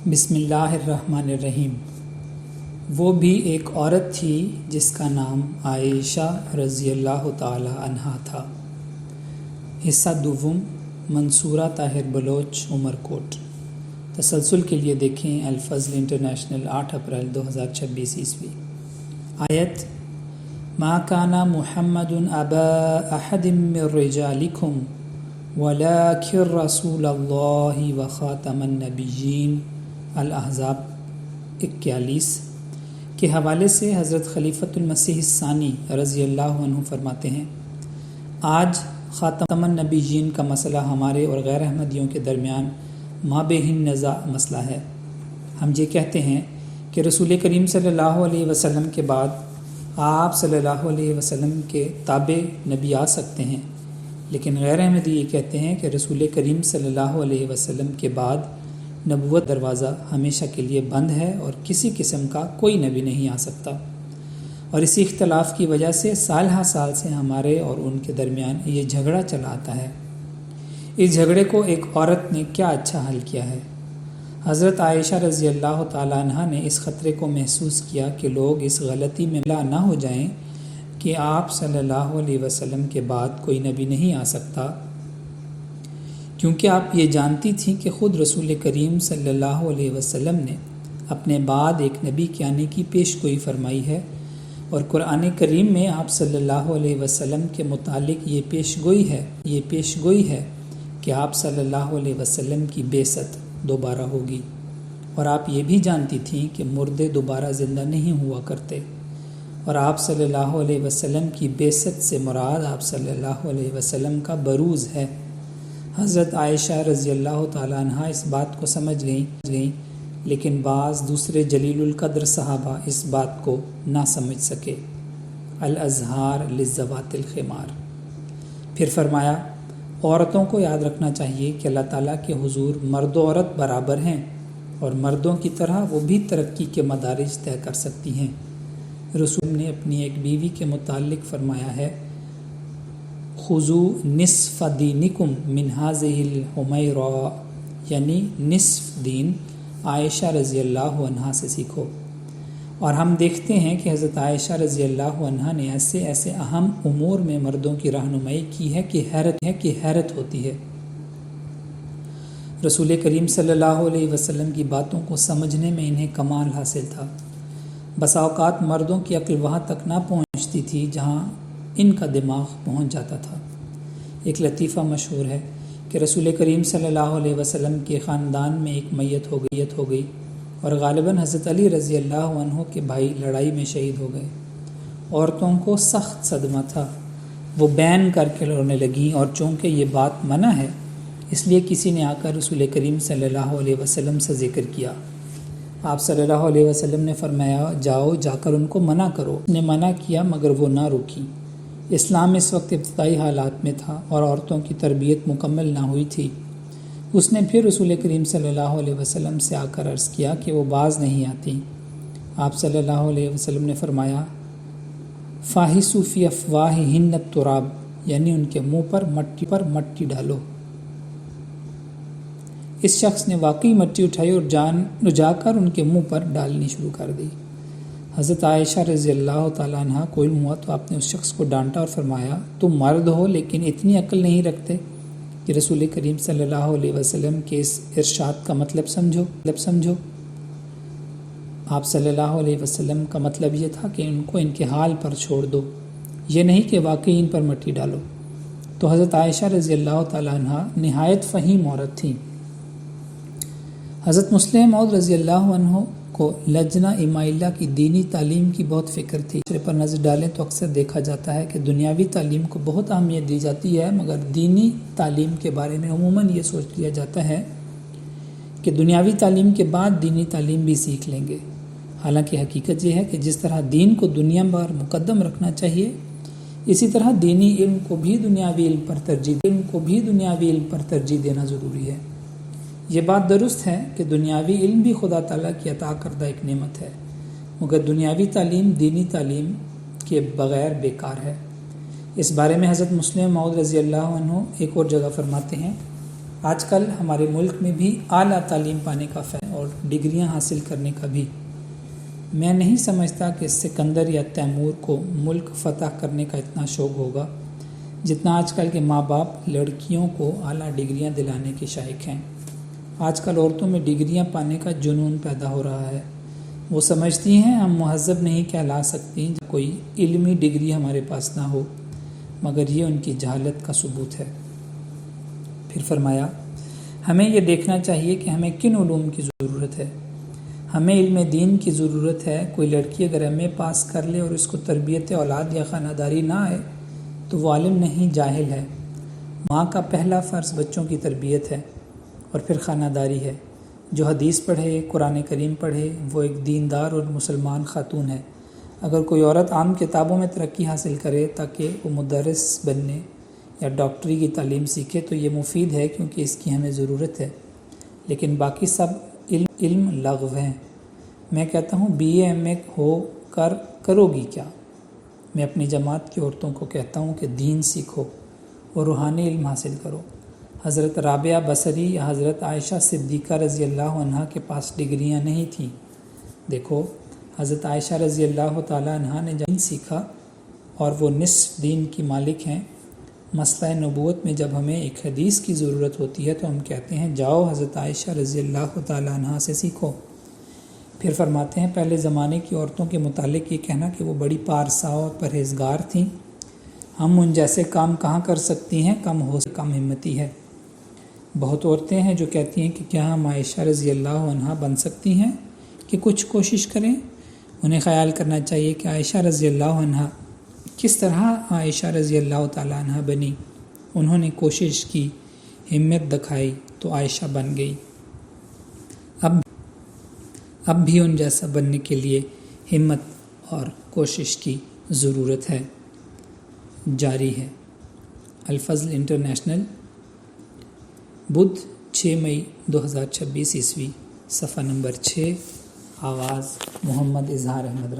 بسم اللہ الرحمن الرحیم۔ وہ بھی ایک عورت تھی جس کا نام عائشہ رضی اللہ تعالی عنہا تھا۔ حصہ دوم، منصورہ طاہر بلوچ، عمر کوٹ۔ تسلسل کے لیے دیکھیں الفضل انٹرنیشنل، 8 اپریل 2026 عیسوی۔ آیت: ما کان محمد ابا احد من رجالکم ولکن رسول اللہ وخاتم النبیین، الاحزاب 41 کے حوالے سے حضرت خلیفۃ المسیح الثانی رضی اللہ عنہ فرماتے ہیں، آج خاتم النبیین کا مسئلہ ہمارے اور غیر احمدیوں کے درمیان مابین نزاع مسئلہ ہے۔ ہم یہ کہتے ہیں کہ رسول کریم صلی اللہ علیہ وسلم کے بعد آپ صلی اللہ علیہ وسلم کے تابع نبی آ سکتے ہیں، لیکن غیر احمدی یہ کہتے ہیں کہ رسول کریم صلی اللہ علیہ وسلم کے بعد نبوت دروازہ ہمیشہ کے لیے بند ہے اور کسی قسم کا کوئی نبی نہیں آ سکتا، اور اسی اختلاف کی وجہ سے سال ہر سال سے ہمارے اور ان کے درمیان یہ جھگڑا چلا آتا ہے۔ اس جھگڑے کو ایک عورت نے کیا اچھا حل کیا ہے۔ حضرت عائشہ رضی اللہ تعالی عنہ نے اس خطرے کو محسوس کیا کہ لوگ اس غلطی میں مبتلا نہ ہو جائیں کہ آپ صلی اللہ علیہ وسلم کے بعد کوئی نبی نہیں آ سکتا، کیونکہ آپ یہ جانتی تھیں کہ خود رسول کریم صلی اللہ علیہ وسلم نے اپنے بعد ایک نبی کے آنے کی پیش گوئی فرمائی ہے، اور قرآن کریم میں آپ صلی اللہ علیہ وسلم کے متعلق یہ پیش گوئی ہے کہ آپ صلی اللہ علیہ وسلم کی بعثت دوبارہ ہوگی، اور آپ یہ بھی جانتی تھیں کہ مردے دوبارہ زندہ نہیں ہوا کرتے، اور آپ صلی اللہ علیہ وسلم کی بعثت سے مراد آپ صلی اللہ علیہ وسلم کا بروز ہے۔ حضرت عائشہ رضی اللہ تعالی عنہ اس بات کو سمجھ گئیں، لیکن بعض دوسرے جلیل القدر صحابہ اس بات کو نہ سمجھ سکے۔ الازہار للذوات الخمار۔ پھر فرمایا، عورتوں کو یاد رکھنا چاہیے کہ اللہ تعالیٰ کے حضور مرد و عورت برابر ہیں، اور مردوں کی طرح وہ بھی ترقی کے مدارج طے کر سکتی ہیں۔ رسول نے اپنی ایک بیوی کے متعلق فرمایا ہے، خذوا نصف دینکم من هذه الحمیرا، یعنی نصف دین عائشہ رضی اللہ عنہ سے سیکھو۔ اور ہم دیکھتے ہیں کہ حضرت عائشہ رضی اللہ عنہ نے ایسے اہم امور میں مردوں کی رہنمائی کی ہے کہ حیرت ہوتی ہے۔ رسول کریم صلی اللہ علیہ وسلم کی باتوں کو سمجھنے میں انہیں کمال حاصل تھا۔ بسا اوقات مردوں کی عقل وہاں تک نہ پہنچتی تھی جہاں ان کا دماغ پہنچ جاتا تھا۔ ایک لطیفہ مشہور ہے کہ رسول کریم صلی اللہ علیہ وسلم کے خاندان میں ایک میت ہو گئی اور غالباً حضرت علی رضی اللہ عنہ کے بھائی لڑائی میں شہید ہو گئے۔ عورتوں کو سخت صدمہ تھا، وہ بین کر کے رونے لگیں، اور چونکہ یہ بات منع ہے اس لیے کسی نے آ کر رسول کریم صلی اللہ علیہ وسلم سے ذکر کیا۔ آپ صلی اللہ علیہ وسلم نے فرمایا، جاؤ جا کر ان کو منع کرو۔ نے منع کیا مگر وہ نہ رکی۔ اسلام اس وقت ابتدائی حالات میں تھا اور عورتوں کی تربیت مکمل نہ ہوئی تھی۔ اس نے پھر رسول کریم صلی اللہ علیہ وسلم سے آ کر عرض کیا کہ وہ باز نہیں آتی۔ آپ صلی اللہ علیہ وسلم نے فرمایا، فاحسوا فی افواہہن التراب، یعنی ان کے منہ پر مٹی ڈالو۔ اس شخص نے واقعی مٹی اٹھائی اور جا کر ان کے منہ پر ڈالنی شروع کر دی۔ حضرت عائشہ رضی اللہ تعالیٰ عنہ کو علم ہوا تو آپ نے اس شخص کو ڈانٹا اور فرمایا، تم مرد ہو لیکن اتنی عقل نہیں رکھتے کہ رسول کریم صلی اللہ علیہ وسلم کے اس ارشاد کا مطلب سمجھو۔ آپ صلی اللہ علیہ وسلم کا مطلب یہ تھا کہ ان کو ان کے حال پر چھوڑ دو، یہ نہیں کہ واقعی ان پر مٹی ڈالو۔ تو حضرت عائشہ رضی اللہ تعالیٰ عنہ نہایت فہیم عورت تھیں۔ حضرت مسلم موعود رضی اللہ عنہ کو لجنہ امائلہ کی دینی تعلیم کی بہت فکر تھی۔ پر نظر ڈالیں تو اکثر دیکھا جاتا ہے کہ دنیاوی تعلیم کو بہت اہمیت دی جاتی ہے، مگر دینی تعلیم کے بارے میں عموماً یہ سوچ لیا جاتا ہے کہ دنیاوی تعلیم کے بعد دینی تعلیم بھی سیکھ لیں گے۔ حالانکہ حقیقت یہ ہے کہ جس طرح دین کو دنیا پر مقدم رکھنا چاہیے، اسی طرح دینی علم کو بھی دنیاوی علم پر ترجیح دینا ضروری ہے۔ یہ بات درست ہے کہ دنیاوی علم بھی خدا تعالیٰ کی عطا کردہ ایک نعمت ہے، مگر دنیاوی تعلیم دینی تعلیم کے بغیر بیکار ہے۔ اس بارے میں حضرت مسلم موعود رضی اللہ عنہ ایک اور جگہ فرماتے ہیں، آج کل ہمارے ملک میں بھی اعلیٰ تعلیم پانے کا اور ڈگریاں حاصل کرنے کا بھی میں نہیں سمجھتا کہ سکندر یا تیمور کو ملک فتح کرنے کا اتنا شوق ہوگا جتنا آج کل کے ماں باپ لڑکیوں کو اعلیٰ ڈگریاں دلانے کے شائق ہیں۔ آج کل عورتوں میں ڈگریاں پانے کا جنون پیدا ہو رہا ہے۔ وہ سمجھتی ہیں ہم مہذب نہیں کہلا سکتی جب کوئی علمی ڈگری ہمارے پاس نہ ہو، مگر یہ ان کی جہالت کا ثبوت ہے۔ پھر فرمایا، ہمیں یہ دیکھنا چاہیے کہ ہمیں کن علوم کی ضرورت ہے۔ ہمیں علم دین کی ضرورت ہے۔ کوئی لڑکی اگر ایم اے پاس کر لے اور اس کو تربیت اولاد یا خانہ داری نہ آئے تو وہ عالم نہیں، جاہل ہے۔ ماں کا پہلا فرض بچوں کی تربیت ہے اور پھر خانہ داری ہے۔ جو حدیث پڑھے، قرآن کریم پڑھے، وہ ایک دیندار اور مسلمان خاتون ہے۔ اگر کوئی عورت عام کتابوں میں ترقی حاصل کرے تاکہ وہ مدرس بننے یا ڈاکٹری کی تعلیم سیکھے تو یہ مفید ہے، کیونکہ اس کی ہمیں ضرورت ہے، لیکن باقی سب علم لغو ہیں۔ میں کہتا ہوں بی اے ایم اے ہو کر کرو گی کیا؟ میں اپنی جماعت کی عورتوں کو کہتا ہوں کہ دین سیکھو اور روحانی علم حاصل کرو۔ حضرت رابعہ بصری یا حضرت عائشہ صدیقہ رضی اللہ عنہا کے پاس ڈگریاں نہیں تھیں۔ دیکھو، حضرت عائشہ رضی اللہ تعالی عنہا نے دین سیکھا اور وہ نصف دین کی مالک ہیں۔ مسئلہ نبوت میں جب ہمیں ایک حدیث کی ضرورت ہوتی ہے تو ہم کہتے ہیں جاؤ حضرت عائشہ رضی اللہ تعالی عنہا سے سیکھو۔ پھر فرماتے ہیں پہلے زمانے کی عورتوں کے متعلق یہ کہنا کہ وہ بڑی پارسا اور پرہیزگار تھیں، ہم ان جیسے کام کہاں کر سکتی ہیں، کم ہمتی ہے۔ بہت عورتیں ہیں جو کہتی ہیں کہ کیا ہم عائشہ رضی اللہ عنہا بن سکتی ہیں کہ کچھ کوشش کریں۔ انہیں خیال کرنا چاہیے کہ عائشہ رضی اللہ عنہا کس طرح عائشہ رضی اللہ تعالی عنہا بنی۔ انہوں نے کوشش کی، ہمت دکھائی تو عائشہ بن گئی۔ اب بھی ان جیسا بننے کے لیے ہمت اور کوشش کی ضرورت ہے۔ جاری ہے۔ الفضل انٹرنیشنل، بدھ 6 مئی 2026 عیسوی، صفحہ نمبر 6، آغاز محمد اظہار احمد